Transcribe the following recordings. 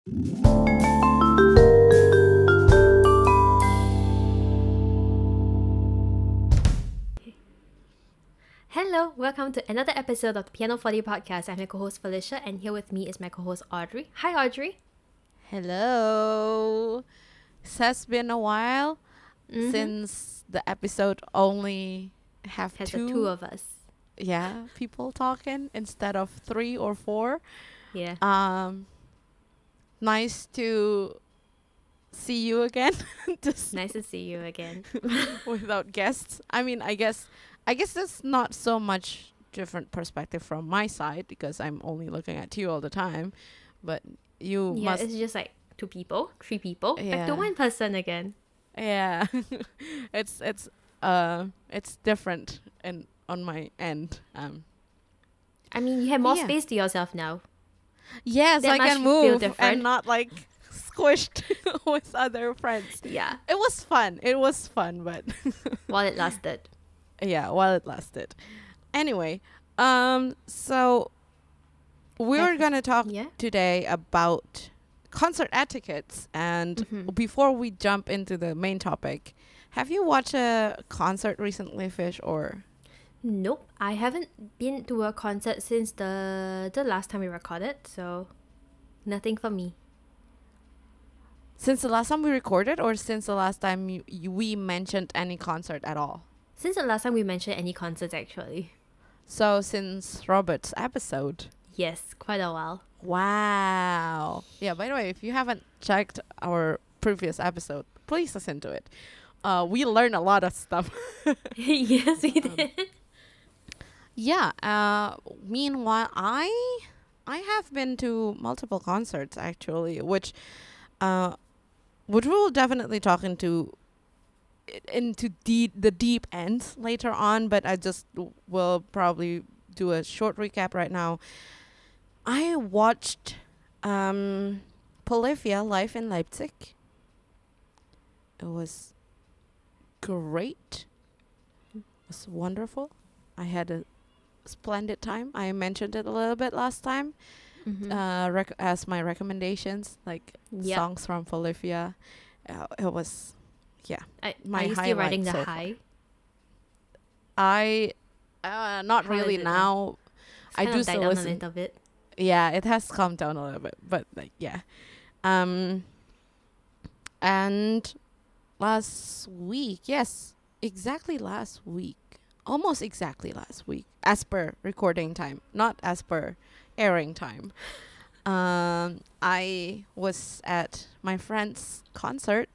Hello, welcome to another episode of the Pianoforte Podcast. I'm your co-host Felicia, and here with me is my co-host Audrey. Hi, Audrey. Hello. It has been a while since the episode only has the two of us. Yeah, people talking instead of 3 or 4. Yeah. Nice to see you again. Nice to see you again. Without guests. I mean, I guess that's not so much different perspective from my side because I'm only looking at you all the time. But you must... it's just like 2 people, 3 people. Yeah. Back to 1 person again. Yeah. it's different on my end. I mean, you have more space to yourself now. Yes, that I can move different. and not like squished with other friends. Yeah. It was fun, but While it lasted. Yeah, while it lasted. Anyway, so we're gonna talk today about concert etiquettes, and before we jump into the main topic, have you watched a concert recently, Fish, or? Nope, I haven't been to a concert since the last time we recorded, so nothing for me. Since the last time we recorded, or since the last time we mentioned any concert at all? Since the last time we mentioned any concerts, actually. So since Robert's episode? Yes, quite a while. Wow. Yeah, by the way, if you haven't checked our previous episode, please listen to it. We learned a lot of stuff. Yes, we did. Yeah. Meanwhile, I have been to multiple concerts actually, which we'll definitely talk into the deep ends later on. But I just will probably do a short recap right now. I watched Polyphia live in Leipzig. It was great. It was wonderful. I had a splendid time. I mentioned it a little bit last time as my recommendations, like songs from Polyphia. It was, my are you still riding the so high? I not How really is it now. I do still down listen. a little bit. Yeah, it has calmed down a little bit, but like and last week, almost exactly last week, as per recording time, not as per airing time. I was at my friend's concert,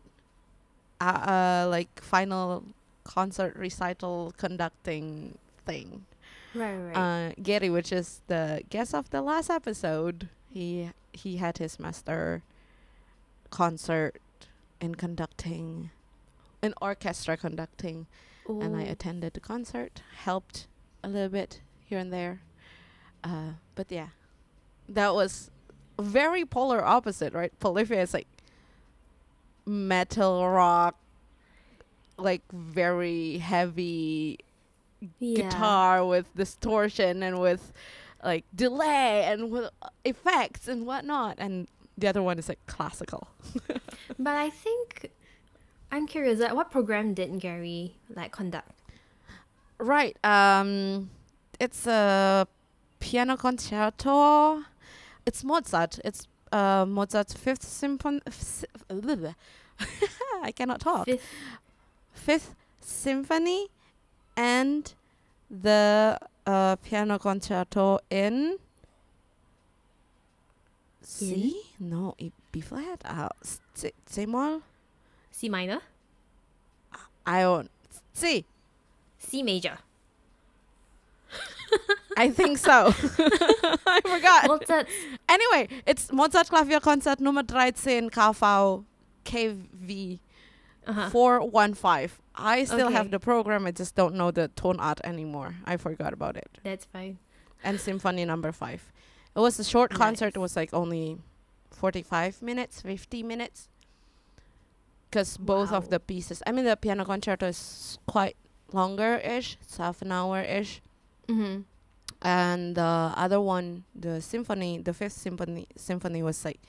like final concert recital conducting thing. Right. Gary, which is the guest of the last episode, he had his master concert in conducting, in orchestra conducting. Ooh. And I attended the concert, helped a little bit here and there. But yeah, that was very polar opposite, right? Polyphia is like metal rock, like very heavy guitar with distortion and with like delay and with effects and whatnot. And the other one is like classical. But I think I'm curious, like, what program did Gary like conduct? Right. It's a piano concerto. It's Mozart. It's Mozart's 5th symphony. I cannot talk. 5th symphony and the piano concerto in C? No, B flat. C moll. C minor? I don't. C. C major. I think so. I forgot. Mozart. Anyway, it's Mozart Klavierkonzert Nummer 13 KV KV 415. I still have the program. I just don't know the tonart anymore. I forgot about it. That's fine. And Symphony number 5. It was a short concert. It was like only 45 minutes, 50 minutes. Because both of the pieces, I mean, the piano concerto is quite longer-ish. It's half an hour-ish. Mm-hmm. And the other one, the symphony, the 5th symphony was like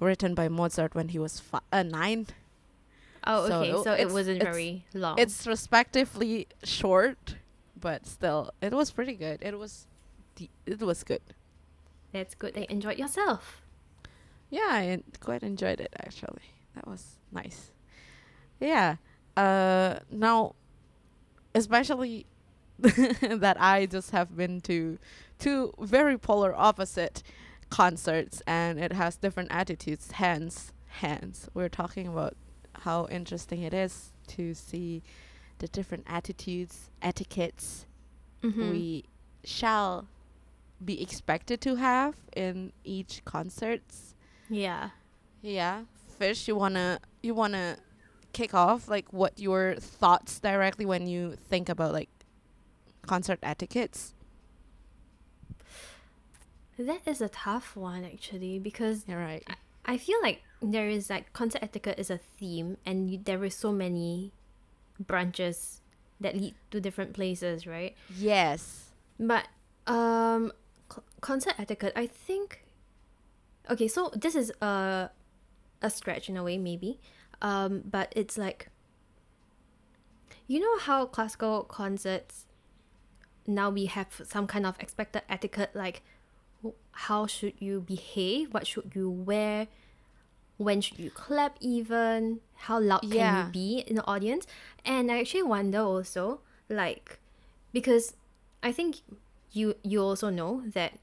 written by Mozart when he was 9. Oh, So okay. So it it's- wasn't it's- very long. It's respectively short, but still, it was pretty good. It was good. That's good. They enjoyed yourself. Yeah, I quite enjoyed it actually. That was nice. Yeah. Now, especially that I just have been to two very polar opposite concerts, and it has different attitudes. Hence, we're talking about how interesting it is to see the different attitudes, etiquettes Mm-hmm. we shall be expected to have in each concerts. Yeah. Yeah. Fish, you wanna kick off like what your thoughts directly when you think about like concert etiquettes? That is a tough one actually, because You're right. I feel like there is like concert etiquette is a theme, and there is so many branches that lead to different places, right? Yes. But concert etiquette, I think. Okay, so this is a stretch in a way, maybe. But it's like, you know how classical concerts now we have some kind of expected etiquette, like how should you behave, what should you wear, when should you clap, even how loud can Yeah. you be in the audience. And I actually wonder also, like, because I think you also know that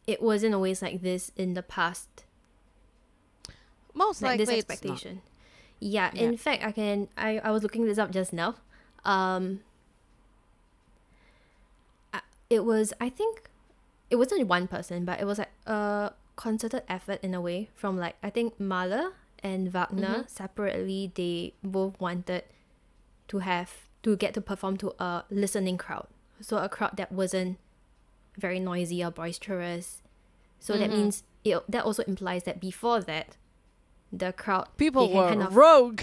it wasn't always like this in the past, Most like likely this it's not. expectation. Yeah, Yeah. in fact, I was looking this up just now. It was, I think it wasn't one person, but it was like a concerted effort in a way from, like, I think Mahler and Wagner separately. They both wanted to get to perform to a listening crowd, so a crowd that wasn't very noisy or boisterous. So that means that also implies that before that, the crowd, People they can were kind of, rogue.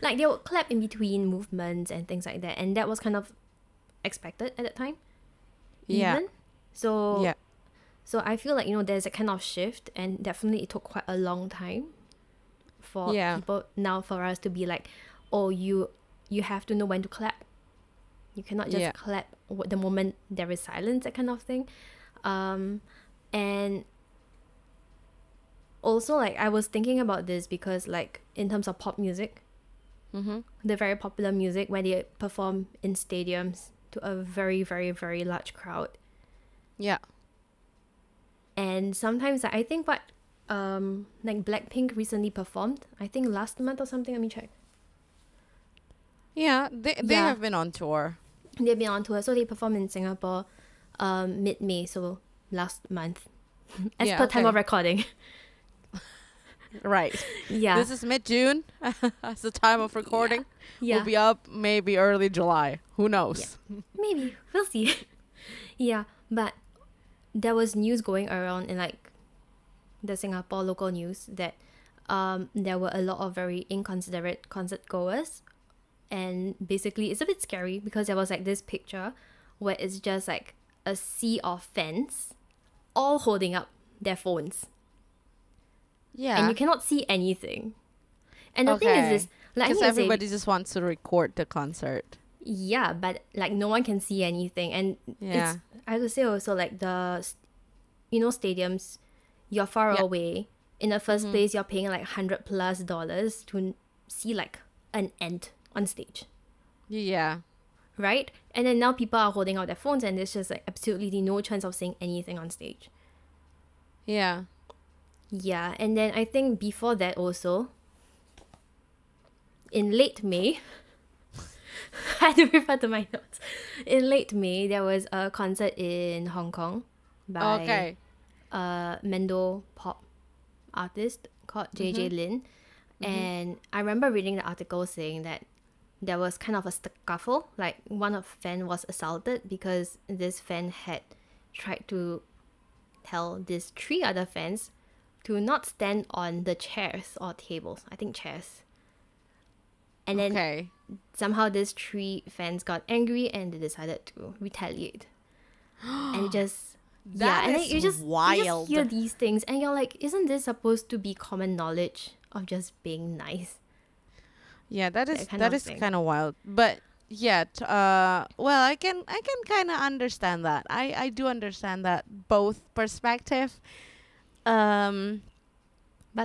like, they would clap in between movements and things like that, and that was kind of expected at that time. Yeah. Even. So Yeah. so I feel like, there's a kind of shift, and definitely it took quite a long time for Yeah. people now, for us to be like, oh, you have to know when to clap. You cannot just Yeah. clap the moment there is silence, that kind of thing. And also, like, I was thinking about this because, like, in terms of pop music, the very popular music, where they perform in stadiums to a very, very, very large crowd. Yeah. And sometimes I think what like Blackpink recently performed, I think last month or something, let me check. Yeah. They Yeah. have been on tour. They've been on tour, so they performed in Singapore mid-May, so last month. As Yeah, per time okay. of recording. Right. Yeah. This is mid-June. As the time of recording. Yeah. We'll be up maybe early July. Who knows? Maybe. We'll see. Yeah. But there was news going around in, like, the Singapore local news that there were a lot of very inconsiderate concert goers. And basically, it's a bit scary because there was, like, this picture where it's just, like, a sea of fans all holding up their phones. Yeah. And you cannot see anything. And the thing is this, like, I because need to say, everybody just wants to record the concert. yeah, but, like, no one can see anything. And Yeah. I would say also, like, stadiums, you're far Yeah. away. In the first place, you're paying like $100+ to see, like, an ant on stage, Yeah. right? And then now people are holding out their phones, and there's just, like, absolutely no chance of seeing anything on stage. Yeah. Yeah, and then I think before that also, in late May, I had to refer to my notes. In late May, there was a concert in Hong Kong by Okay. a Mendo pop artist called JJ Lin. And I remember reading the article saying that there was kind of a scuffle, like one of fan was assaulted because this fan had tried to tell these 3 other fans to not stand on the chairs or tables. I think chairs. And then Okay. somehow these 3 fans got angry and they decided to retaliate. And it just That and then is you just wild. hear these things and you're like, isn't this supposed to be common knowledge of just being nice? Yeah, that is thing. kind of wild. But yeah, well, I can kind of understand that. I do understand that both perspective. But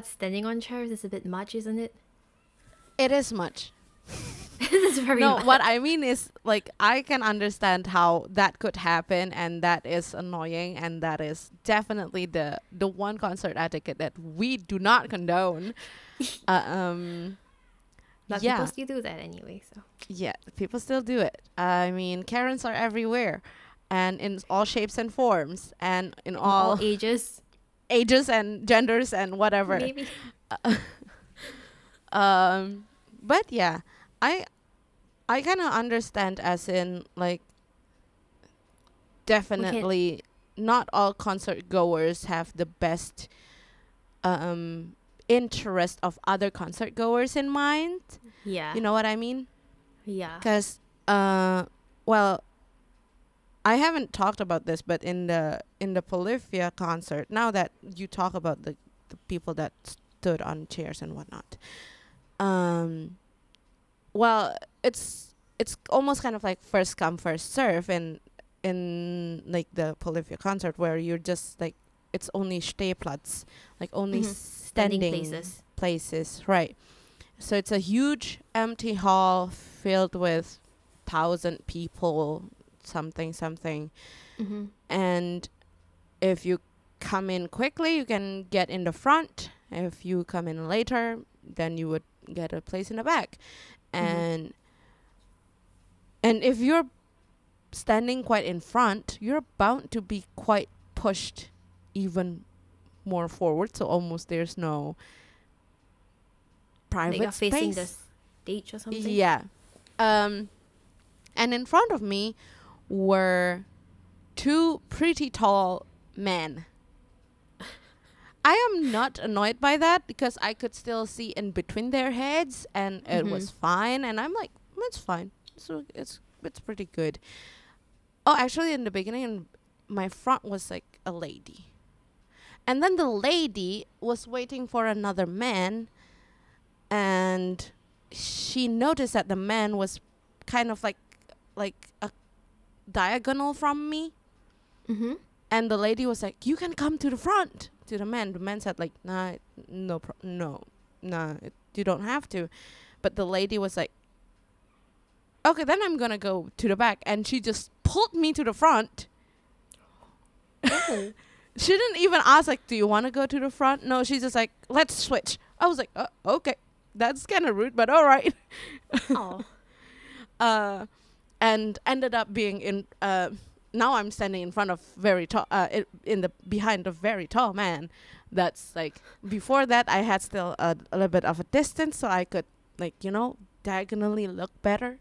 standing on chairs is a bit much, isn't it? It is much. This is very No, much. what I mean is, like, I can understand how that could happen, and that is annoying, and that is definitely the one concert etiquette that we do not condone. But Yeah, people still do that anyway, so. yeah, people still do it. I mean, Karens are everywhere, and in all shapes and forms, and in all ages. ages and genders and whatever. Maybe. But yeah, I kind of understand, as in, like, definitely not all concert goers have the best interest of other concert goers in mind. Yeah. You know what I mean? Yeah. Because well, I haven't talked about this, but in the Polyphia concert, now that you talk about the people that stood on chairs and whatnot, well, it's almost kind of like first come first serve in like the Polyphia concert, where you're just like, it's only Stehplatz, like only standing places, right? So it's a huge empty hall filled with 1,000 people, something. And if you come in quickly, you can get in the front. If you come in later, then you would get a place in the back. And if you're standing quite in front, you're bound to be quite pushed even more forward. So almost there's no private you're space. facing the stage or something. Yeah. And in front of me were two pretty tall men. I am not annoyed by that, because I could still see in between their heads, and it was fine. And I'm like, it's fine. So it's pretty good. Oh, actually, in the beginning, my front was like a lady, and then the lady was waiting for another man, and she noticed that the man was kind of like a diagonal from me. And the lady was like, you can come to the front, to the man. The man said, like, nah, no, you don't have to. But the lady was like, okay, then I'm gonna go to the back. And she just pulled me to the front. She didn't even ask, like, do you want to go to the front? No, she's just like, let's switch. I was like, okay, that's kind of rude, but all right. And ended up being in, now I'm standing in front of very tall, behind a very tall man. That's like, before that I had still a little bit of a distance, so I could, like, diagonally look better.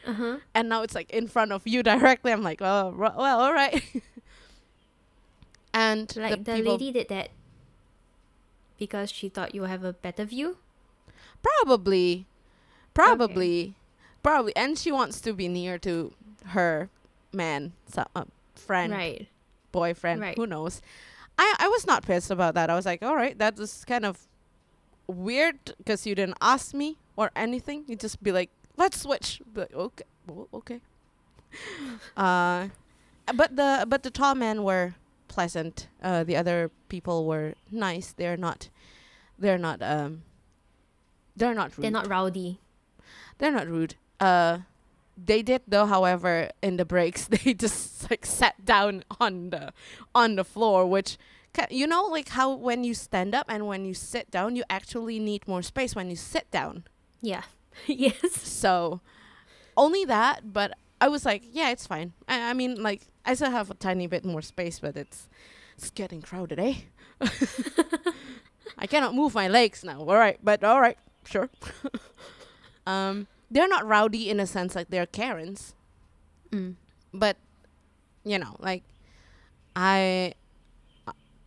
And now it's like in front of you directly. I'm like, oh, well, all right. And like the lady did that because she thought you would have a better view? Probably. And she wants to be near to her man, friend, boyfriend, who knows. I was not pissed about that. I was like, all right, that was kind of weird, because you didn't ask me or anything. You just be like, let's switch. But okay. But the tall men were pleasant. The other people were nice. They're not rude. They're not rowdy. They're not rude. They did, though, however, in the breaks, they just like sat down on the floor, which, like how when you stand up and when you sit down, you actually need more space when you sit down. Yeah. Yes. So only that, but I was like, yeah, it's fine. I mean, like, I still have a tiny bit more space, but it's getting crowded, eh? I cannot move my legs now. All right, sure. They're not rowdy in a sense, like they're Karens. But, like, I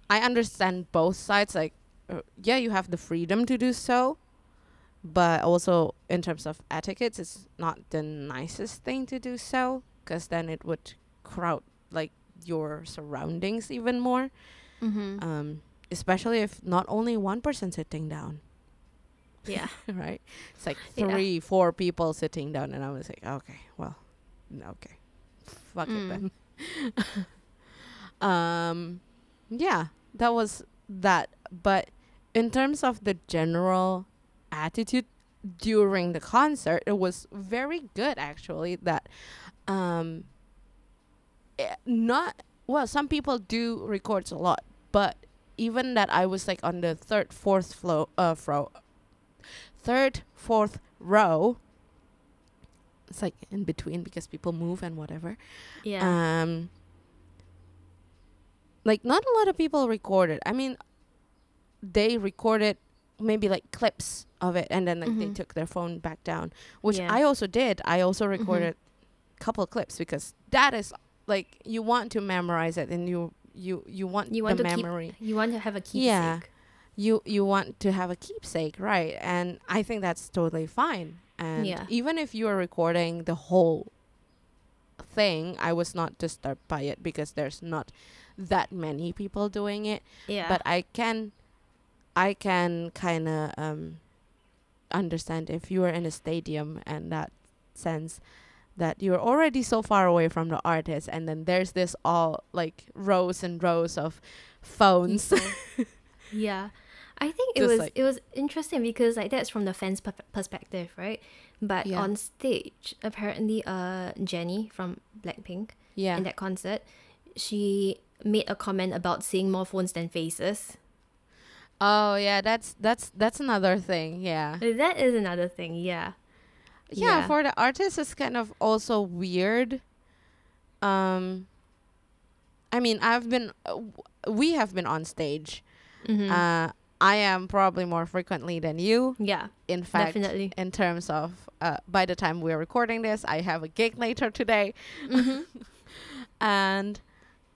understand both sides. Like, yeah, you have the freedom to do so, but also in terms of etiquette, it's not the nicest thing to do so, because then it would crowd, like, your surroundings even more. Mm-hmm. Especially if not only one person sitting down. Yeah. Right? It's like Yeah. 3-4 people sitting down, and I was like, okay, well, okay, fuck it then. Yeah, that was that. But in terms of the general attitude during the concert, it was very good actually. That not well, some people do records a lot, but even that, I was like on the third, fourth row. It's like in between because people move and whatever. Yeah. Like not a lot of people recorded. I mean, they recorded maybe like clips of it, and then like they took their phone back down, which Yeah. I also did. I also recorded a couple of clips because that is like, you want to memorize it, and you want You want the to memory. you want to have a keepsake. Yeah. You want to have a keepsake, right? And I think that's totally fine. And Yeah. even if you are recording the whole thing, I was not disturbed by it because there's not that many people doing it. Yeah. But I can kind of understand if you are in a stadium, and that sense that you're already so far away from the artist, and then there's this all like rows and rows of phones. People. Yeah. I think Just like- it was interesting because like that's from the fans' perspective, right? But Yeah. on stage, apparently, Jennie from Blackpink Yeah. in that concert, she made a comment about seeing more phones than faces. Oh yeah, that's another thing. Yeah. That is another thing. Yeah. Yeah, for the artist, it's kind of also weird. I mean, we have been on stage. Mm-hmm. I am probably more frequently than you. Yeah. In fact, Definitely. in terms of, by the time we're recording this, I have a gig later today. Mm-hmm. And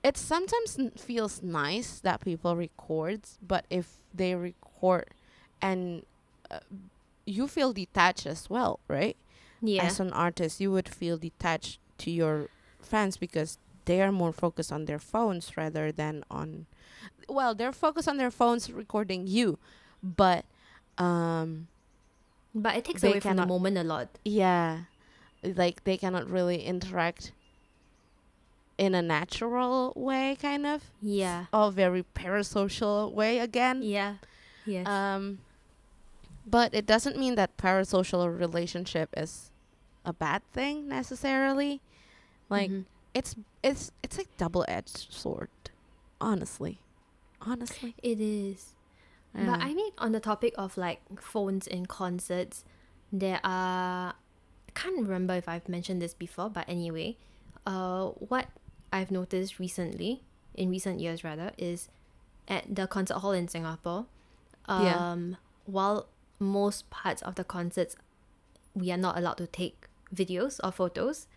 it sometimes feels nice that people record, but if they record and you feel detached as well, right? Yeah. As an artist, you would feel detached to your fans because they are more focused on their phones rather than on, well, they're focused on their phones recording you, but But it takes they away from the cannot- moment a lot. yeah, like they cannot really interact in a natural way, kind of, Yeah. or very parasocial way again. Yeah. Yes. But it doesn't mean that parasocial relationship is a bad thing necessarily. Like Mhm. it's like double-edged sword, honestly. It is. But I mean, on the topic of like phones in concerts, there are, I can't remember if I've mentioned this before, but anyway, what I've noticed in recent years rather, is at the concert hall in Singapore, while most parts of the concerts we are not allowed to take videos or photos,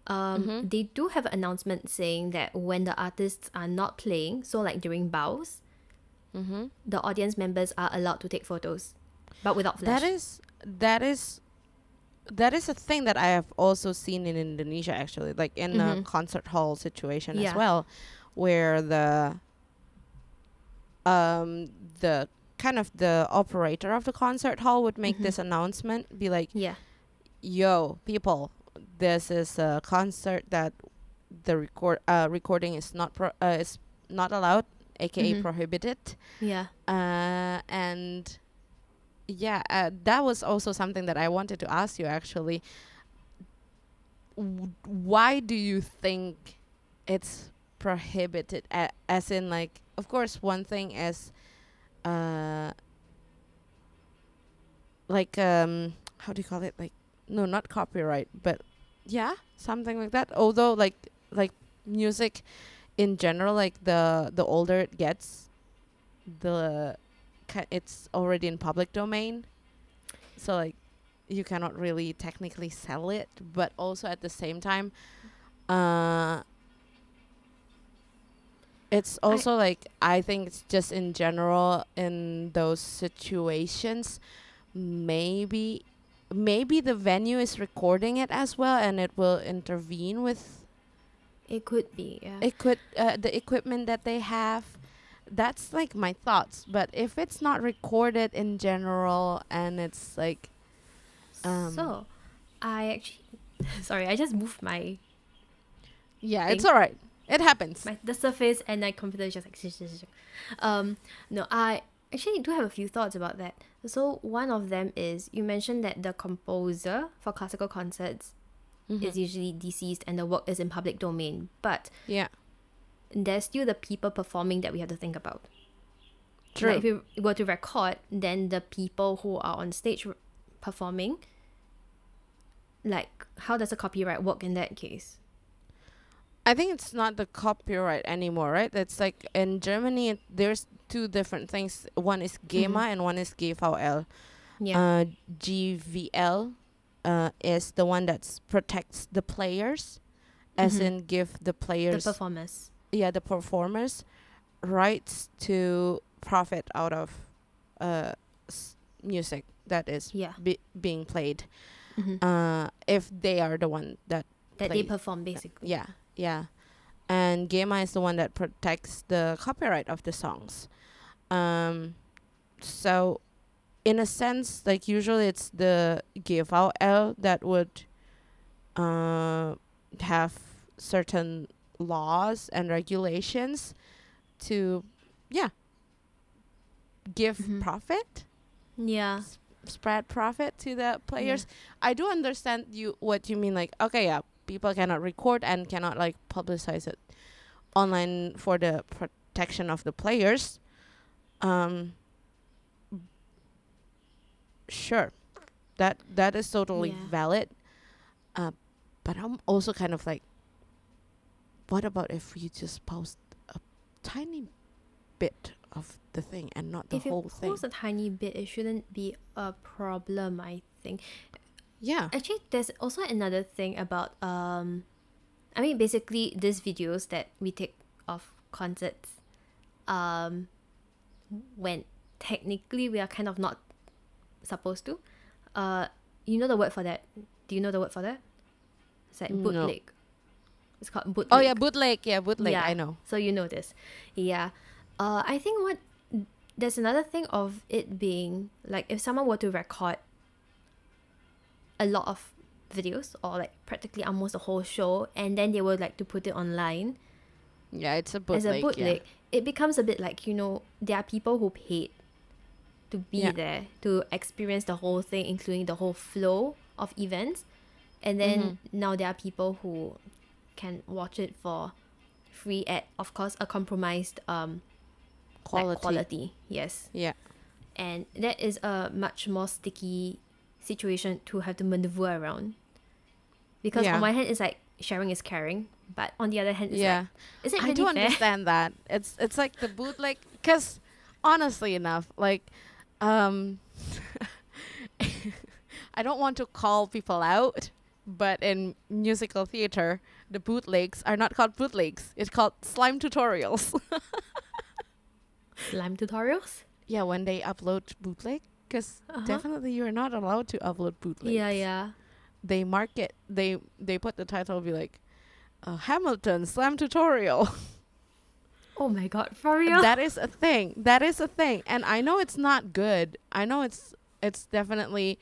they do have an announcement saying that when the artists are not playing, so like during bows, the audience members are allowed to take photos, but without flash. That is a thing that I have also seen in Indonesia, actually, like in a concert hall situation as Yeah. well, where the kind of the operator of the concert hall would make this announcement, be like, Yeah. yo, people, this is a concert that the recording is not allowed, aka prohibited. Yeah. And yeah, that was also something that I wanted to ask you, actually. Why do you think it's prohibited? As in, like, of course, one thing is like how do you call it, like, no, not copyright, but yeah, something like that. Although like music in general, like the older it gets, it's already in public domain, so like you cannot really technically sell it, but also at the same time it's also like, I think it's just in general in those situations, maybe the venue is recording it as well, and it will intervene with It could be, yeah. It could the equipment that they have. That's like my thoughts. But if it's not recorded in general and it's like, So, I actually, sorry, I just moved my it's all right. It happens. the surface, and my computer is just like no, I actually do have a few thoughts about that. So one of them is, you mentioned that the composer for classical concerts is usually deceased and the work is in public domain, but Yeah. there's still the people performing that we have to think about. True. Like if you were to record, then the people who are on stage performing, like, how does the copyright work in that case? I think it's not the copyright anymore, right? It's like in Germany, there's two different things. One is GEMA and one is GVL. Yeah. GVL is the one that protects the players, as in give the players, The performers. the performers, rights to profit out of music that is Yeah. being played. If they are the one that They perform, basically. Yeah. And GEMA is the one that protects the copyright of the songs. So in a sense, like usually it's the GVL that would have certain laws and regulations to give profit, Yeah. spread profit to the players. I do understand what you mean, like, okay, yeah, people cannot record and cannot like publicize it online for the protection of the players. Sure, that is totally valid. But I'm also kind of like, what about if you just post a tiny bit of the thing and not the whole thing? If you post a tiny bit, it shouldn't be a problem, I think. Yeah. Actually, there's also another thing about I mean, basically these videos that we take of concerts, when technically we are kind of not supposed to. You know the word for that? Do you know the word for that? It's like bootleg. No. It's called bootleg. Oh yeah, bootleg. Yeah, bootleg. Yeah. I know. So you know this. Yeah. I think there's another thing of it being like, if someone were to record a lot of videos, or like practically almost the whole show, and then they would like to put it online Yeah, it's a bootleg. as a bootleg, it becomes a bit like, there are people who paid to be there to experience the whole thing, including the whole flow of events, and then now there are people who can watch it for free at, of course, a compromised quality. Yes. Yeah. And that is a much more sticky situation to have to maneuver around, because on one hand it's like sharing is caring, but on the other hand it's like, is it really I do fair? understand that. It's like the bootleg, because honestly enough, like I don't want to call people out, but in musical theater the bootlegs are not called bootlegs, it's called slime tutorials. Slime tutorials? Yeah, when they upload bootleg, because definitely you're not allowed to upload bootlegs. Yeah. They mark it, they put the title, be like Hamilton slam tutorial. Oh my god, for real? That is a thing, and I know it's not good. I know it's definitely,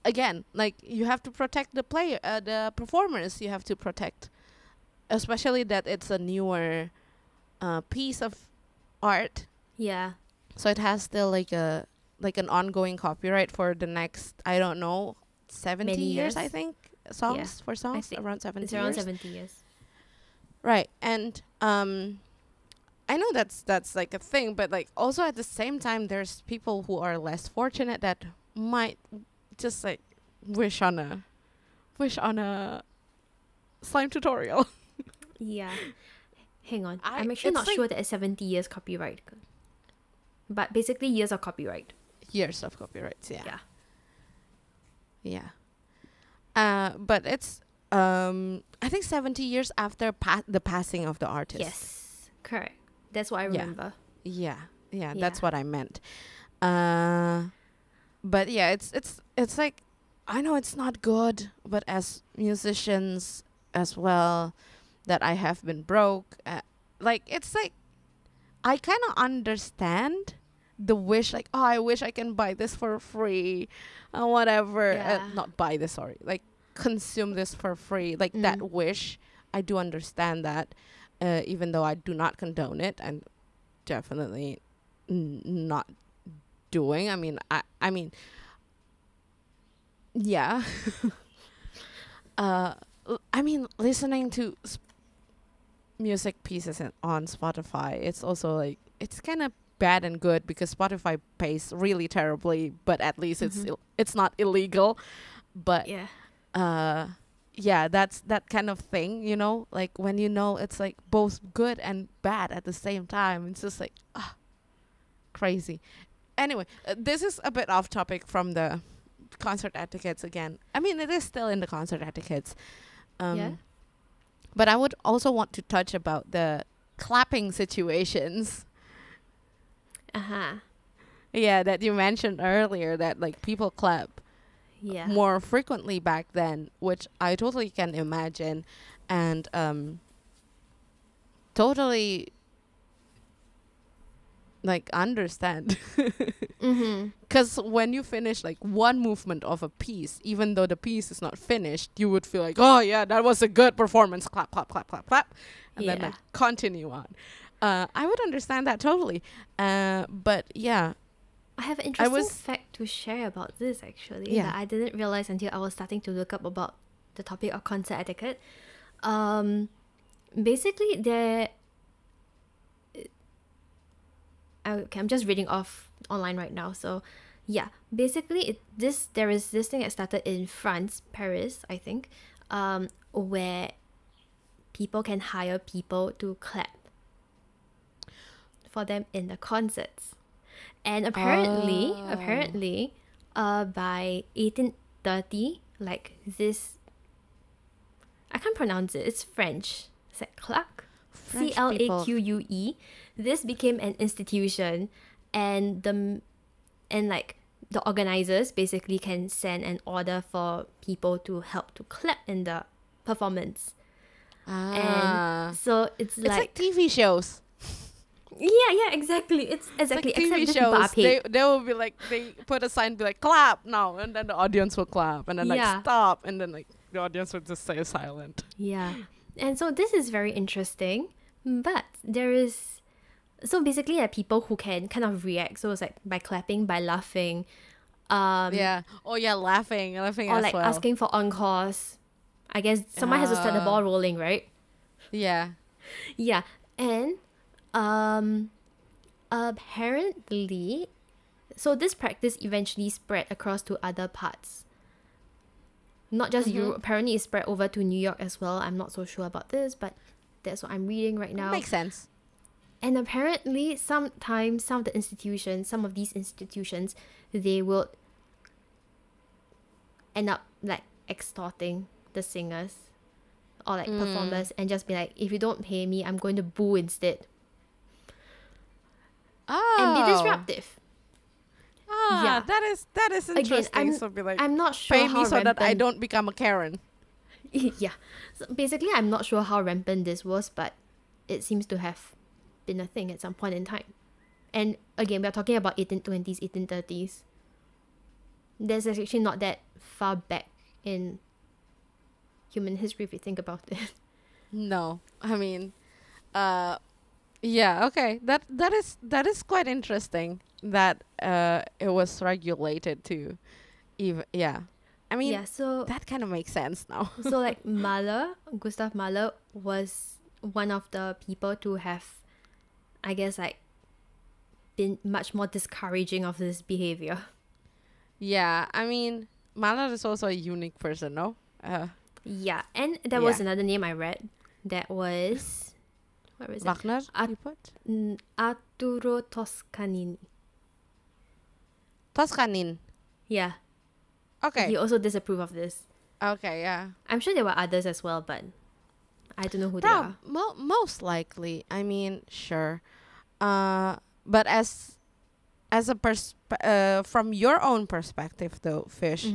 again, like, you have to protect the the performers. You have to protect, especially that it's a newer piece of art. Yeah. So it has still like an ongoing copyright for the next, I don't know, 70 Many years, years. I think. For songs, around 70 It's around years. 70 years. Right. And I know that's like a thing, but like also at the same time there's people who are less fortunate that might just like wish on a slime tutorial. Yeah. Hang on. I'm I'm actually not sure that it's 70 years copyright. But basically years of copyright. Years of copyrights, yeah. Yeah. But it's I think 70 years after the passing of the artist. Yes. Correct. That's what I remember. Yeah, that's what I meant. But yeah, it's like, I know it's not good, but as musicians as well, that I have been broke. Like, it's like, I kind of understand the wish, like, oh, I wish I can buy this for free, whatever. Not buy this, sorry. Like, consume this for free. Like, that wish, I do understand that, even though I do not condone it, and definitely not doing. I mean, yeah. I mean, listening to music pieces on Spotify, it's also like, it's kind of bad and good because Spotify pays really terribly, but at least it's not illegal. But that's that kind of thing, you know, like when you know it's like both good and bad at the same time. It's just like crazy. Anyway, this is a bit off topic from the concert etiquettes again. I mean, it is still in the concert etiquettes. But I would also want to touch about the clapping situations. Yeah, that you mentioned earlier, that like people clap more frequently back then, which I totally can imagine, and totally like understand. Because when you finish like one movement of a piece, even though the piece is not finished, you would feel like, oh yeah, that was a good performance, clap clap clap clap clap, and then like continue on. I would understand that totally. But yeah, I have an interesting fact to share about this, actually, that I didn't realize until I was starting to look up about the topic of concert etiquette. Basically, I'm just reading off online right now. So, yeah, basically, there is this thing that started in France, Paris, I think, where people can hire people to clap for them in the concerts. And apparently, by 1830, like this, I can't pronounce it. It's French. Is that claque? CLAQUE. This became an institution, and the organizers basically can send an order for people to help to clap in the performance. And so it's like TV shows. Yeah, exactly. It's exactly like TV shows. They will be like, they put a sign, be like, clap now, and then the audience will clap, and then like stop, and then like the audience will just stay silent. Yeah, and so this is very interesting. But there is, so basically, people who can kind of react. So it's like by clapping, by laughing. Laughing or as like well. Asking for encores. I guess someone has to start the ball rolling, right? Yeah. Yeah, and apparently, so this practice eventually spread across to other parts. Not just Europe. Apparently, it spread over to New York as well. I'm not so sure about this, but that's what I'm reading right now. Makes sense. And apparently, sometimes some of these institutions, they will end up like extorting the singers or like performers, and just be like, if you don't pay me, I'm going to boo instead. And be disruptive. That is interesting. Again, so be like, I'm not sure pay how me so rampant, that I don't become a Karen. Yeah. So basically, I'm not sure how rampant this was, but it seems to have been a thing at some point in time. And again, we're talking about 1820s, 1830s. That's actually not that far back in human history if you think about it. No, I mean, okay. That is quite interesting that it was regulated to, even I mean, so that kind of makes sense now. So like Gustav Mahler was one of the people to have, I guess, like been much more discouraging of this behavior. Yeah, I mean, Mahler is also a unique person, no? Yeah, and there was another name I read that was, what was Wagner, it? Arturo Toscanini. Toscanin. Yeah. Okay. He also disapproved of this. Okay, yeah. I'm sure there were others as well, but I don't know who they are. Most likely. I mean, sure. But as a from your own perspective though, Fish,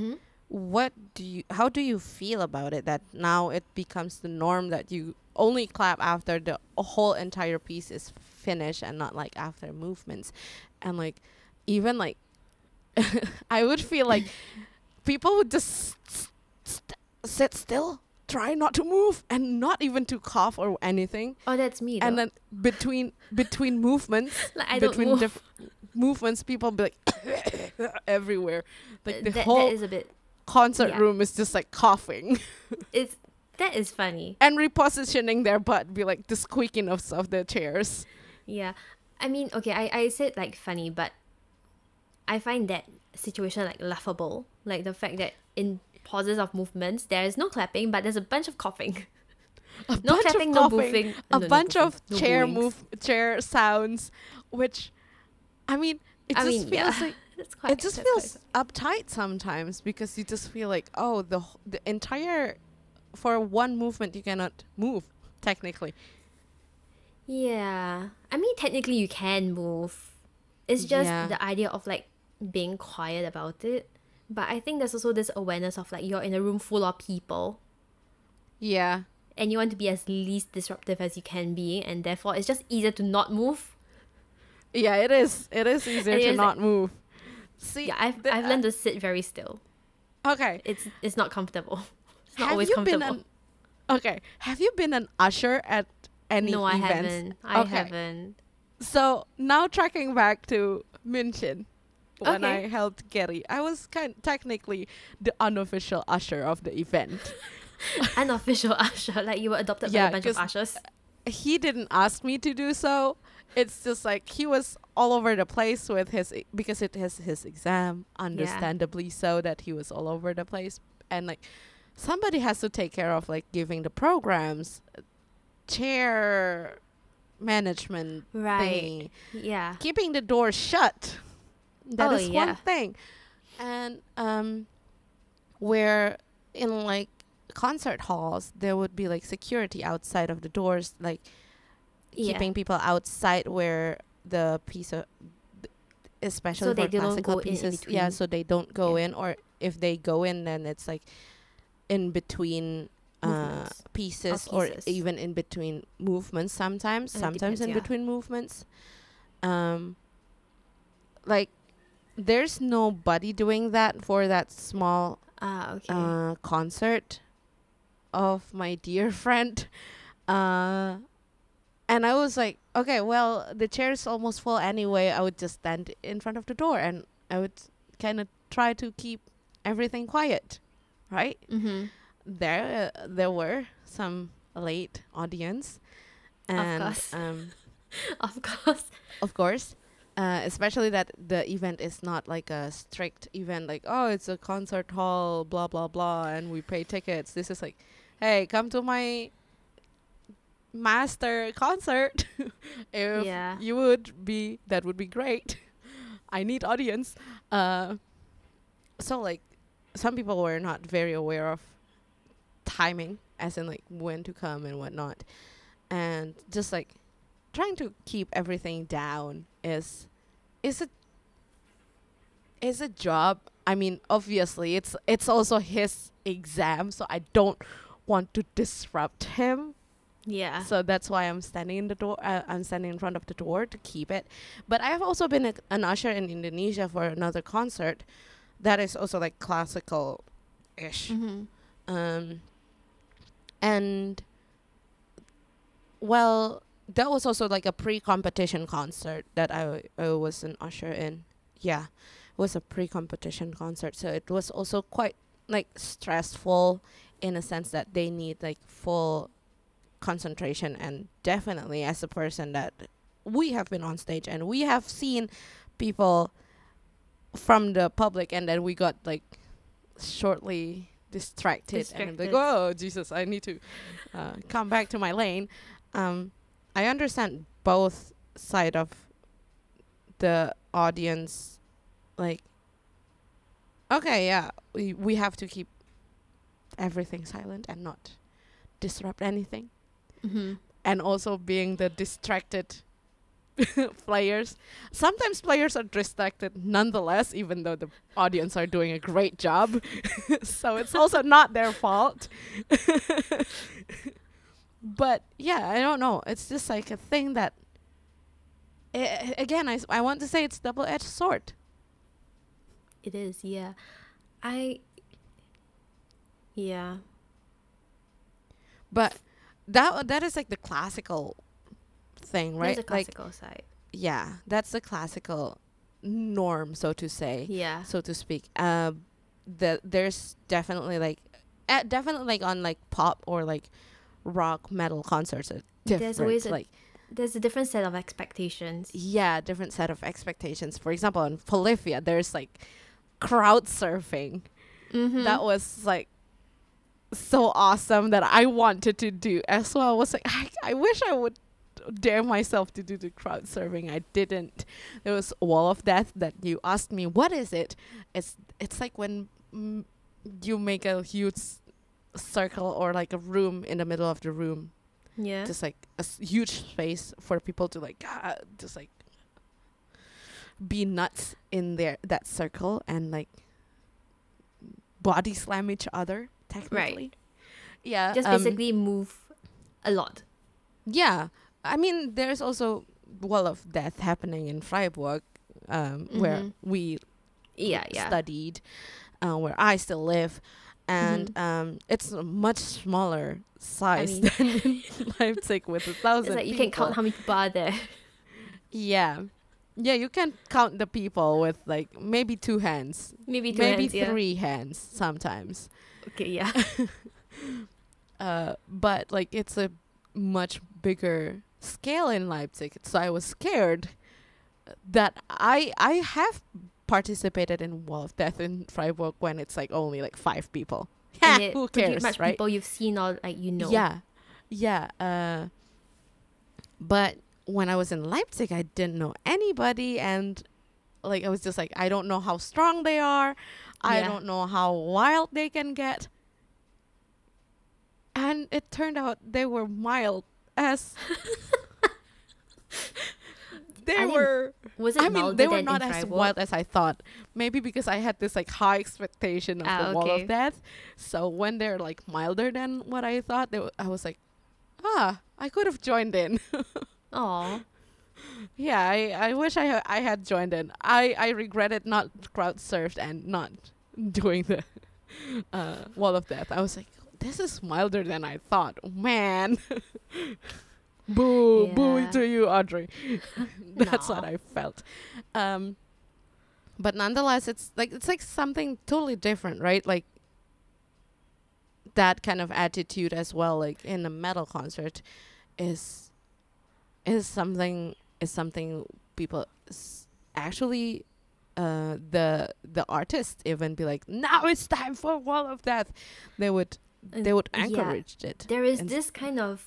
how do you feel about it that now it becomes the norm that you only clap after the whole entire piece is finished and not like after movements? And like even like I would feel like people would just sit still, try not to move, and not even to cough or anything. Oh, that's me though. And then between movements, like, I don't between move. movements, people be like everywhere. Like the that whole is a bit. concert yeah. room is just like coughing That is funny. and repositioning their butt, be like the squeaking of the chairs. Yeah. I mean, okay, I said like funny, but I find that situation like laughable. Like the fact that in pauses of movements, there is no clapping, but there's a bunch of coughing. A No bunch clapping, of no coughing, boofing. a No bunch boofing, of no chair booings. chair sounds, which I mean, it I just mean, feels yeah. like That's quite, it just that's feels uptight sometimes, because you just feel like, oh, the entire, for one movement you cannot move technically. Yeah. I mean, technically you can move. It's just Yeah. the idea of like being quiet about it. But I think there's also this awareness of like you're in a room full of people Yeah. and you want to be as least disruptive as you can be, and therefore it's just easier to not move. Yeah, it is. It is easier And to it's not move. See, Yeah, I've learned to sit very still. okay. It's not comfortable. It's not Have always you comfortable. been okay. Have you been an usher at any No, I events? haven't. I Okay. haven't. So now tracking back to München, when Okay. I helped Gary, I was technically the unofficial usher of the event. Unofficial usher, like you were adopted by Yeah, a bunch of 'cause ushers. He didn't ask me to do so. It's just like he was all over the place with because it is his exam, understandably so that he was all over the place. And like somebody has to take care of like giving the programs, chair management Right. thingy, Yeah. keeping the door shut. That Oh, is yeah. one thing. And where in like concert halls there would be like security outside of the doors, like keeping people outside where the piece of especially So they for don't classical go in pieces, between. so they don't go Yeah. in, or if they go in then it's like in between Movements. pieces, Or or pieces. even in between movements sometimes Depends, in yeah. between movements. Like there's nobody doing that for that small Okay. concert of my dear friend. And I was like, okay, well, the chair's almost full anyway. I would just stand in front of the door and I would kind of try to keep everything quiet, right? Mm-hmm. There were some late audience, and course. Of course. of course, especially that the event is not like a strict event, like, oh, it's a concert hall, blah blah blah, and we pay tickets. This is like, hey, come to my master concert. If Yeah. you would be, that would be great. I need audience. So like some people were not very aware of timing, as in like when to come and whatnot, and just like trying to keep everything down is a job. I mean, obviously it's also his exam, so I don't want to disrupt him. Yeah. So that's why I'm standing in the door. I'm standing in front of the door to keep it. But I have also been an usher in Indonesia for another concert that is also like classical-ish. Mm-hmm. And well, that was also like a pre-competition concert that I was an usher in. Yeah, it was a pre-competition concert, so it was also quite like stressful in a sense that they need like full concentration. And definitely as a person that we have been on stage and we have seen people from the public, and then we got like shortly distracted. And I'm like, oh Jesus, I need to come back to my lane. I understand both side of the audience, like, okay, yeah, we have to keep everything silent and not disrupt anything. Mm-hmm. And also being the distracted players. Sometimes players are distracted nonetheless, even though the audience are doing a great job. So it's also not their fault. But yeah, I don't know. It's just like a thing that, again, I want to say it's double-edged sword. It is, yeah. Yeah. But that is like the classical thing, right? There's a classical side. Yeah, that's the classical norm, so to say. Yeah. So to speak. There's definitely like on like pop or like rock metal concerts are different. There's always like there's a different set of expectations. yeah, different set of expectations. For example, on Polyphia, there's like crowd surfing. Mm-hmm. That was like so awesome that I wanted to do as well. I was like, I wish I would dare myself to do the crowd surfing. I didn't. There was Wall of Death that you asked me, what is it? It's like when you make a huge circle or like a room in the middle of the room. Yeah. Just like a huge space for people to like just like be nuts in that circle and like body slam each other technically. Right. Yeah. Just basically move a lot. Yeah. I mean, there's also Wall of Death happening in Freiburg, where we studied, where I still live. And it's a much smaller size than in Leipzig with 1,000 It's like you people. can count how many people are there. Yeah. Yeah, you can count the people with like maybe 2 hands. Maybe 3 hands sometimes. Okay, yeah. But like it's a much bigger scale in Leipzig. So I was scared that I have participated in Wall of Death in Freiburg when it's like only like 5 people. Who cares, pretty much right? people you've seen or like Yeah. But when I was in Leipzig, I didn't know anybody, and like I was just like, I don't know how strong they are. I don't know how wild they can get. And it turned out they were mild as they were. Was it I mean, milder they were than not in as Freiburg? wild as I thought. Maybe because I had this like high expectation of the Wall of Death. So when they're like milder than what I thought, I was like, I could have joined in. Aw. Yeah, I wish I had joined in. I regretted not crowd surfed and not doing the Wall of Death. I was like, this is milder than I thought. Man. Boo to you, Audrey. That's what I felt. But nonetheless, it's like something totally different, right? Like that kind of attitude as well, like in a metal concert, is something people actually the artists even be like, now it's time for Wall of Death. They would encourage it. There is this kind of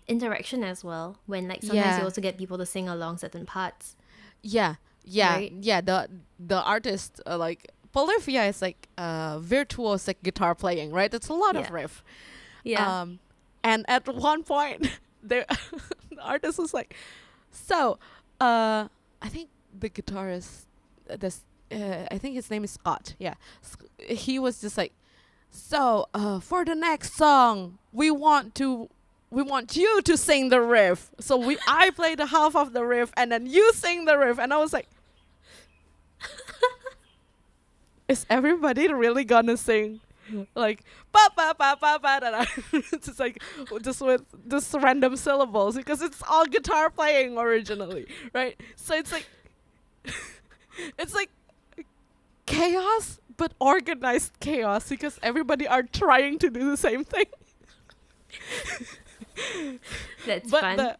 interaction as well when like sometimes you also get people to sing along certain parts. Right? The artist like Polyphia is like virtuos like guitar playing, right? It's a lot of riff. And at one point the artist was like, so I think the guitarist I think his name is Scott. He was just like, so for the next song we want you to sing the riff. So I play the half of the riff and then you sing the riff. And I was like, is everybody really gonna sing like ba ba ba ba ba da? Just like just with just random syllables because it's all guitar playing originally, right? So it's like it's like chaos, but organized chaos because everybody are trying to do the same thing. That's fun.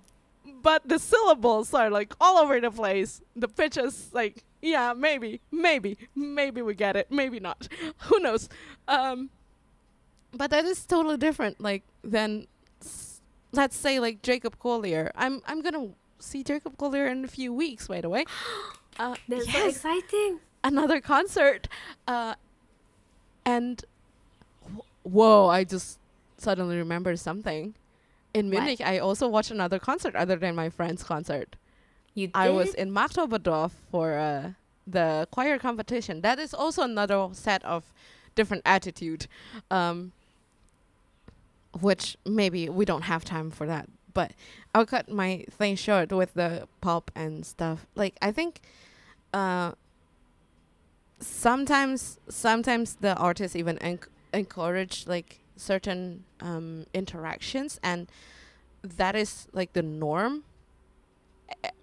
But the syllables are like all over the place. The pitch is like, yeah, maybe we get it, maybe not. Who knows? But that is totally different. Like than let's say like Jacob Collier. I'm gonna see Jacob Collier in a few weeks. By the way, that's so exciting. Another concert, and whoa! I just suddenly remembered something. In Munich, I also watched another concert other than my friend's concert. You did? I was in Machtoberdorf for the choir competition. That is also another set of different attitude, which maybe we don't have time for that. But I'll cut my thing short with the pop and stuff. Like, I think sometimes the artists even encourage like certain interactions, and that is like the norm.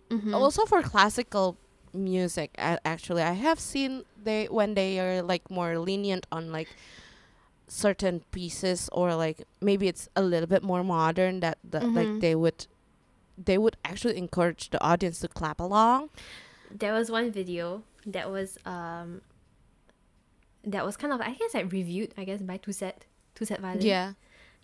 Mhm. Also for classical music, actually, I have seen when they are like more lenient on like certain pieces, or like maybe it's a little bit more modern, that like Mhm. they would actually encourage the audience to clap along. There was one video that was kind of, I guess, like reviewed, I guess, by Two Set Violin. Yeah.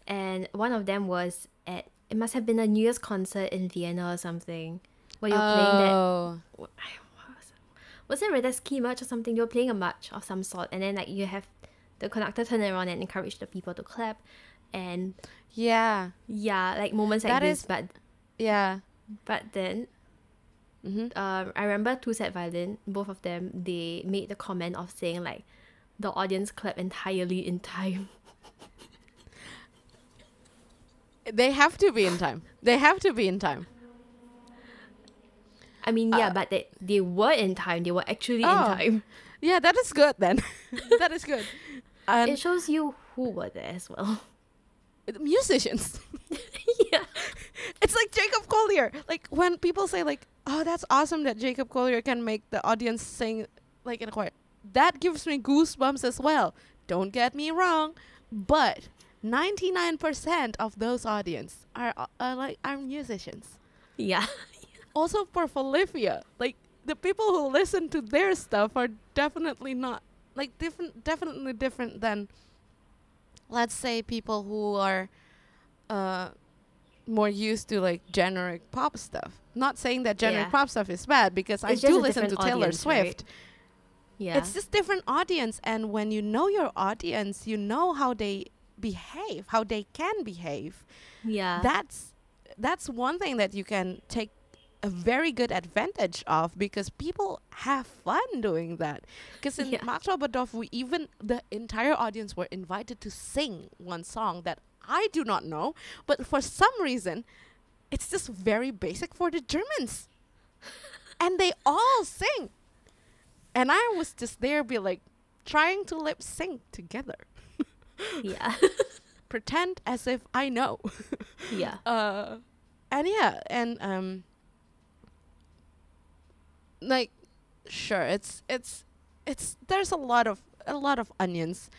And one of them was at, it must have been a New Year's concert in Vienna or something, where you're playing that. Was it Radetzky march or something? You're playing a march of some sort, and then like you have the conductor turn around and encourage the people to clap, and Yeah. like moments like That this. is- But Yeah. then I remember Two Set Violin, both of them, they made the comment of saying like the audience clapped entirely in time. They have to be in time. They have to be in time. I mean, yeah, but they were in time. They were actually in time. Yeah, that is good then. That is good. And It shows you who were there as well. musicians. Yeah. It's like Jacob Collier. Like when people say like, "Oh, that's awesome that Jacob Collier can make the audience sing like in a choir." That gives me goosebumps as well. Don't get me wrong, but 99% of those audience are musicians. Yeah. Also for Felicia, like the people who listen to their stuff are definitely not like definitely different than, let's say, people who are more used to like generic pop stuff. Not saying that generic Yeah. pop stuff is bad, because I It's just do a listen to different Taylor audience, Swift. right? Yeah. It's just different audience, and when you know your audience, you know how they behave, how they can behave. yeah. That's one thing that you can take a very good advantage of, because people have fun doing that. Because in Yeah. Machtoberdorf, the entire audience were invited to sing one song that I do not know, but for some reason, it's just very basic for the Germans, and they all sing. And I was just there, be like, trying to lip sync together, Yeah. pretend as if I know. Yeah. And yeah, and like, sure, it's there's a lot of onions,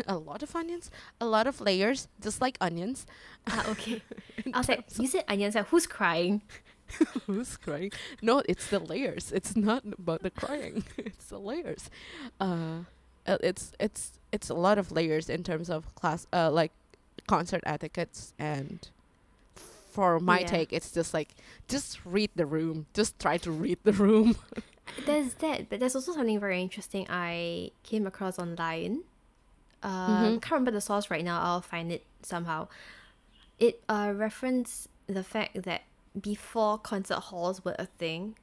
a lot of layers, just like onions. Okay. I was like, you said onions. Like, who's crying? Who's crying? No, it's the layers. It's not about the crying. It's the layers. It's a lot of layers in terms of like concert etiquettes, and for my Yeah. take, it's just like, just read the room. Just try to read the room. There's that, but there's also something very interesting I came across online. Can't remember the source right now. I'll find it somehow. It referenced the fact that before concert halls were a thing,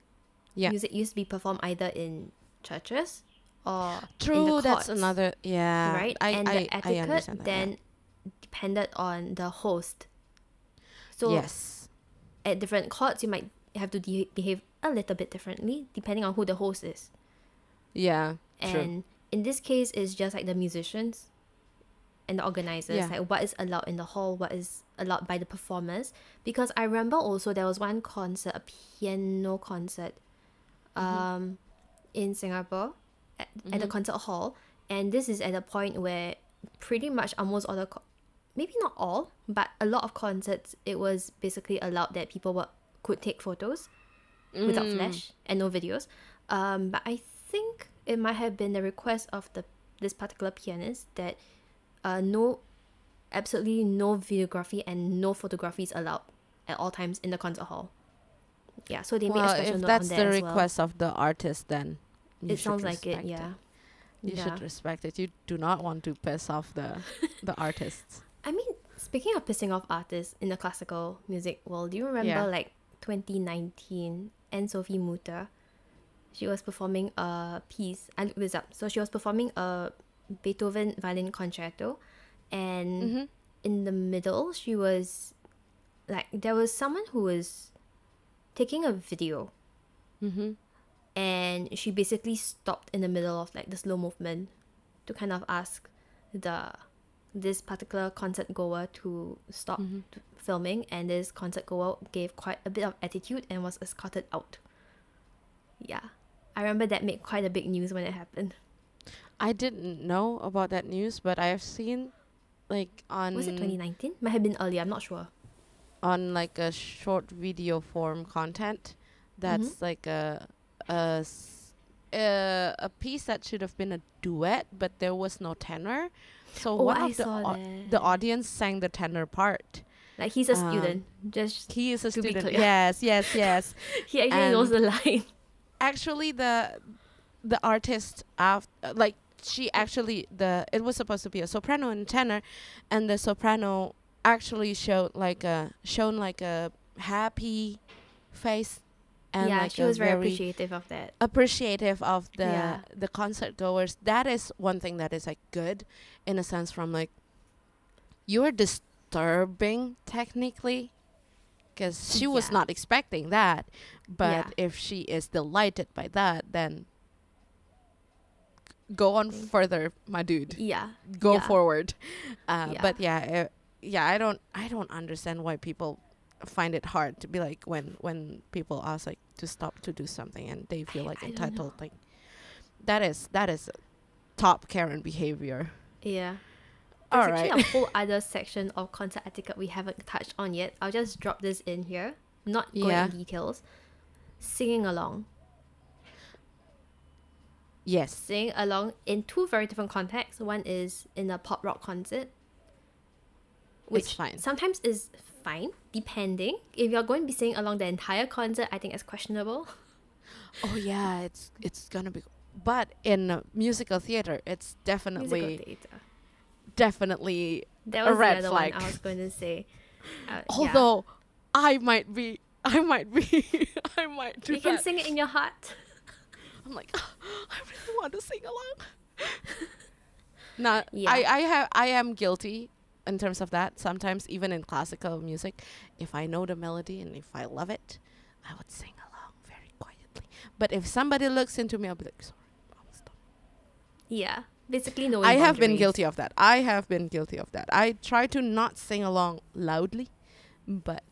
Yeah. music used to be performed either in churches or in True, the that's courts, another, yeah. right? I And the etiquette understand that, then depended on the host. So yes. at different courts, you might have to behave a little bit differently depending on who the host is. Yeah, true. And in this case, it's just like the musicians and the organizers, Yeah. like what is allowed in the hall, what is allowed by the performers. Because I remember also there was one concert, a piano concert, in Singapore at the concert hall, and this is at a point where pretty much almost all the maybe not all, but a lot of concerts, it was basically allowed that people could take photos without flash and no videos. But I think it might have been the request of this particular pianist that absolutely no videography and no photography is allowed at all times in the concert hall. Yeah, so they made a Well, special if note that's on the that as well. request of the artist, then you It should sounds like it, respect yeah. You should respect it. You do not want to piss off the artists. I mean, speaking of pissing off artists in the classical music world, do you remember Yeah. like 2019 Anne-Sophie Mutter. She was performing a piece. I looked this up. So she was performing a Beethoven violin concerto, and in the middle, she was like, there was someone who was taking a video, and she basically stopped in the middle of like the slow movement to kind of ask this particular concert goer to stop filming, and this concert goer gave quite a bit of attitude and was escorted out. Yeah, I remember that made quite a big news when it happened. I didn't know about that news, but I have seen like on... Was it 2019? Might have been earlier, I'm not sure. On like a short video form content, that's like a piece that should have been a duet, but there was no tenor. So one of the audience sang the tenor part. Like he's a student. Just he is a to student. Be clear. Yes. He actually knows the line. Actually, the artist like she actually it was supposed to be a soprano and tenor, and the soprano actually shown like a happy face, and yeah, like she was very appreciative of that. Appreciative of the concert goers. That is one thing that is like good in a sense, from like you're disturbing technically, because she was not expecting that, but if she is delighted by that, then go on further, my dude. Go forward. But I don't understand why people find it hard to be like when people ask like to stop to do something and they feel like entitled. Like that is top Karen behavior. Yeah. There's actually a whole other section of concert etiquette we haven't touched on yet. I'll just drop this in here, not going in details. Singing along. Yes. Sing along in two very different contexts. One is in a pop rock concert, which sometimes is fine, depending. If you're going to be singing along the entire concert, I think it's questionable. Oh yeah, it's gonna be. But in musical theater, it's definitely that was a red the other flag. one I was going to say. Although I might do you can sing it in your heart. I'm like, I really want to sing along. I am guilty in terms of that. Sometimes even in classical music, if I know the melody and if I love it, I would sing along very quietly. But if somebody looks into me, I'll be like, sorry, I'll stop. Yeah, basically knowing I have been guilty of that. I try to not sing along loudly, but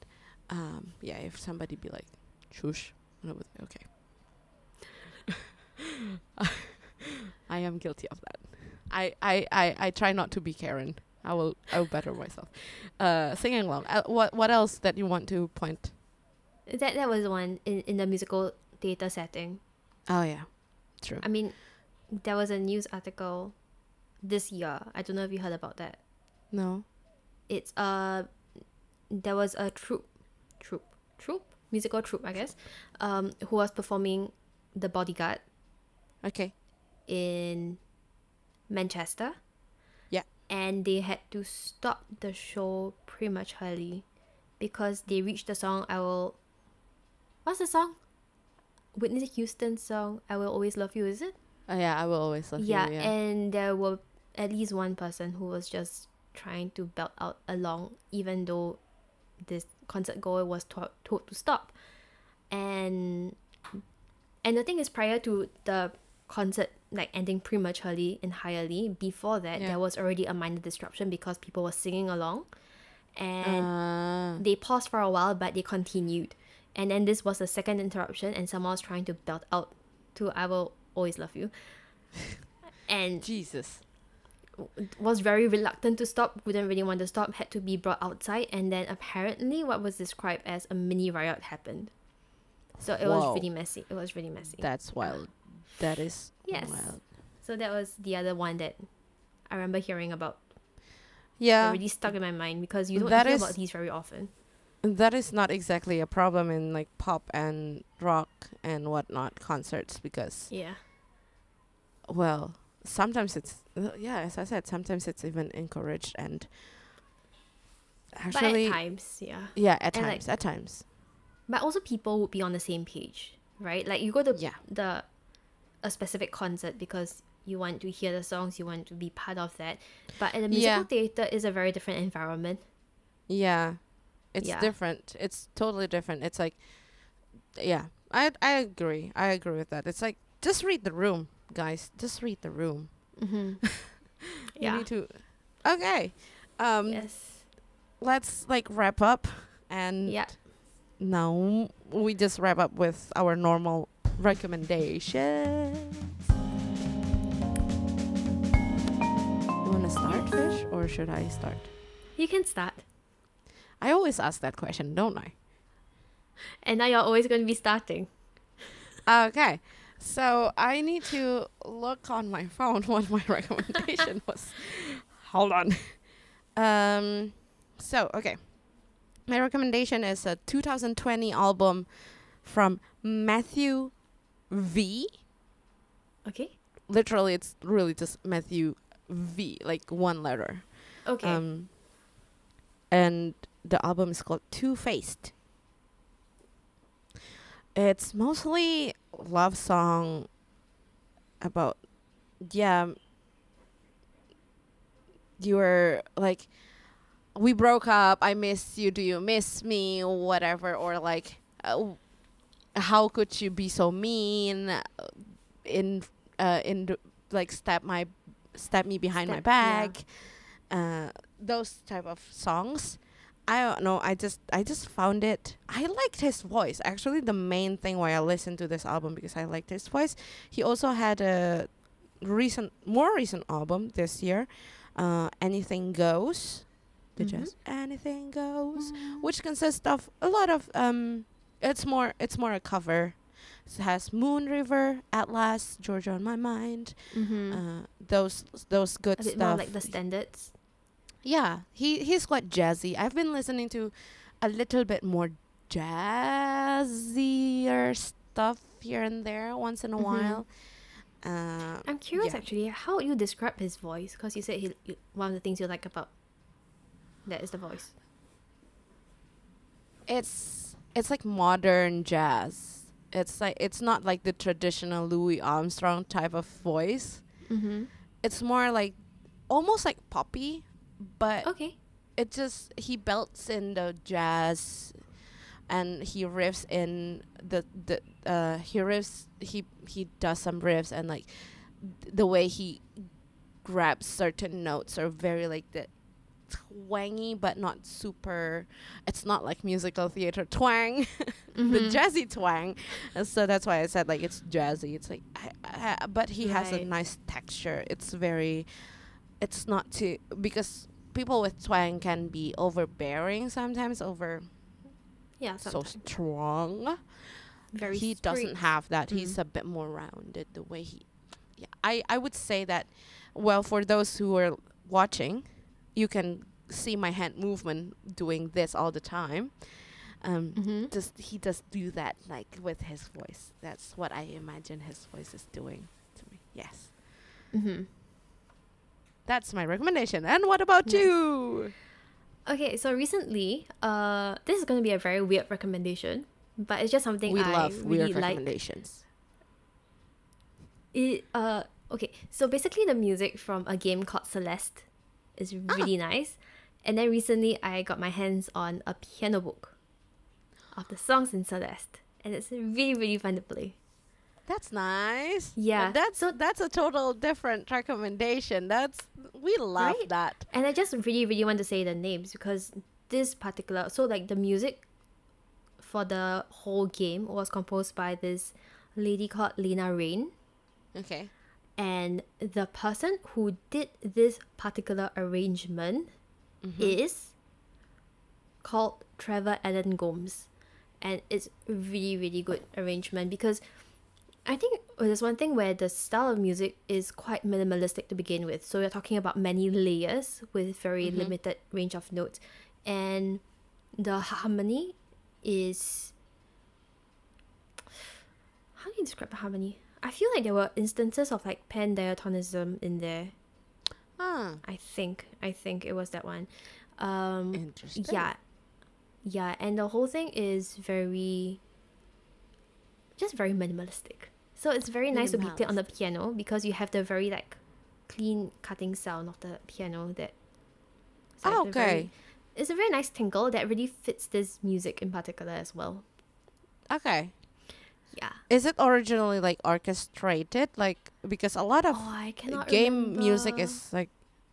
if somebody be like, shush, and I would say, okay. I am guilty of that. I try not to be Karen. I will better myself. Singing along. What else that you want to point? That was one in the musical theater setting. Oh yeah, true. I mean, there was a news article this year. I don't know if you heard about that. No. It's there was a musical troupe, I guess, who was performing The Bodyguard. Okay. In Manchester. Yeah. And they had to stop the show prematurely because they reached the song what's the song? Whitney Houston's song, I Will Always Love You, is it? Oh yeah, I Will Always Love You. Yeah, and there were at least one person who was just trying to belt out along even though this concert goer was told to stop. And the thing is, prior to the concert like ending prematurely in Hialeah, before that there was already a minor disruption because people were singing along, and they paused for a while but they continued, and then this was the second interruption and someone was trying to belt out to I Will Always Love You and Jesus was very reluctant to stop, wouldn't really want to stop, had to be brought outside, and then apparently what was described as a mini riot happened. So it was really messy. That's wild. That is wild. So that was the other one that I remember hearing about. Yeah. It really stuck in my mind because you don't hear about these very often. That is not exactly a problem in like pop and rock and whatnot concerts because... Yeah. Well, sometimes it's... as I said, sometimes it's even encouraged and... Actually... But at times, Yeah, at times. But but also people would be on the same page, right? Like you go to Yeah. a specific concert because you want to hear the songs, you want to be part of that. But at a musical theater is a very different environment. Yeah. It's Yeah. different. It's totally different. It's like, yeah, I agree. I agree with that. It's like, just read the room, guys. Just read the room. Mm-hmm. You need to. Okay. Yes. Let's like wrap up, and now we just wrap up with our normal recommendations. You wanna start, Fish, or should I start? You can start. I always ask that question, don't I? And now you're always going to be starting. Okay. So I need to look on my phone what my recommendation was. Hold on. So, okay. My recommendation is a 2020 album from Matthew V. Okay. Literally, it's really just Matthew V, like one letter. Okay. And the album is called Two-Faced. It's mostly love song about, you were like, we broke up, I miss you, do you miss me, whatever, or like, how could you be so mean, like stab me behind my back, those type of songs. I don't know. I just found it. I liked his voice. Actually, the main thing why I listened to this album because I liked his voice. He also had a more recent album this year, Anything Goes. Just Anything Goes, which consists of a lot of It's more a cover. It has Moon River, Atlas, Georgia on My Mind. Those good a bit stuff. more like the standards. Yeah, he's quite jazzy. I've been listening to a little bit more jazzier stuff here and there once in a while. I'm curious actually, how would you describe his voice? Because you said one of the things you like about that is the voice. It's like modern jazz. It's like, it's not like the traditional Louis Armstrong type of voice. It's more like almost like poppy. But it just, he belts in the jazz and he riffs in he does some riffs, and like the way he grabs certain notes are very like the twangy but not super, it's not like musical theater twang, the jazzy twang. And so that's why I said like it's jazzy. It's like but he has a nice texture. It's not too, because people with twang can be overbearing sometimes, so strong. Very he straight. Doesn't have that. He's a bit more rounded the way he, I would say that, well, for those who are watching, you can see my hand movement doing this all the time. He does do that like with his voice. That's what I imagine his voice is doing to me. Yes. That's my recommendation. And what about you? Okay, so recently, this is going to be a very weird recommendation, but it's just something we I love really weird like. recommendations. Okay, so basically the music from a game called Celeste is really nice. And then recently I got my hands on a piano book of the songs in Celeste, and it's really, really fun to play. That's nice. Yeah. That's a total different recommendation. We love that. And I just really, really want to say the names because this particular, so like the music for the whole game was composed by this lady called Lena Rain. Okay. And the person who did this particular arrangement is called Trevor Allen Gomes. And it's really, really good arrangement because I think there's one thing where the style of music is quite minimalistic to begin with. So we're talking about many layers with very limited range of notes. And the harmony is... How do you describe the harmony? I feel like there were instances of like pan-diatonism in there. I think it was that one. Interesting. Yeah. Yeah, and the whole thing is just very minimalistic. So it's very nice to be played on the piano because you have the very like clean cutting sound of the piano that. It's a very nice tinkle that really fits this music in particular as well. Okay. Yeah. Is it originally like orchestrated? Like, because a lot of I cannot game remember. music is like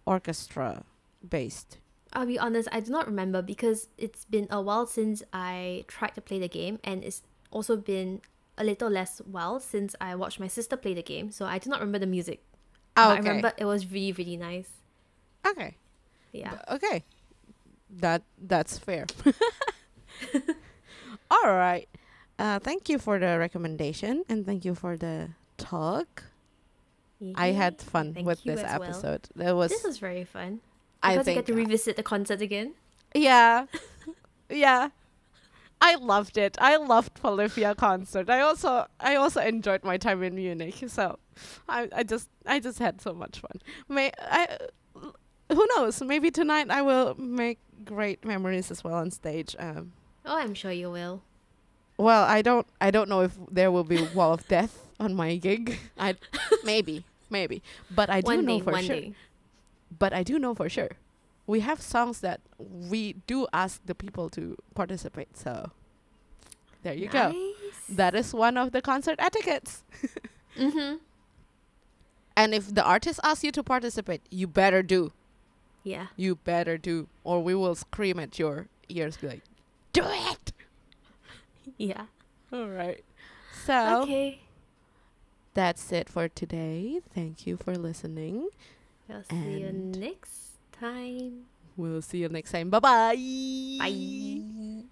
orchestra based. I'll be honest, I do not remember because it's been a while since I tried to play the game, and it's also been a little less while since I watched my sister play the game, so I do not remember the music. Oh, but I remember it was really, really nice. Okay. Yeah. Okay. That's fair. All right. Thank you for the recommendation and thank you for the talk. Yeah. I had fun with this episode. This was very fun. I Because think you get to revisit the concert again. Yeah. Yeah. I loved it. I loved Felicia concert. I also enjoyed my time in Munich. So I just had so much fun. Who knows? Maybe tonight I will make great memories as well on stage. I'm sure you will. Well, I don't know if there will be wall of death on my gig. Maybe, but I do know for sure. But I do know for sure. We have songs that we do ask the people to participate. So there you go. That is one of the concert etiquettes. Mm-hmm. And if the artist asks you to participate, you better do. Yeah. You better do, or we will scream at your ears, be like, "Do it!" Yeah. All right. So okay. That's it for today. Thank you for listening. We'll see you next time. We'll see you next time. Bye-bye. Bye.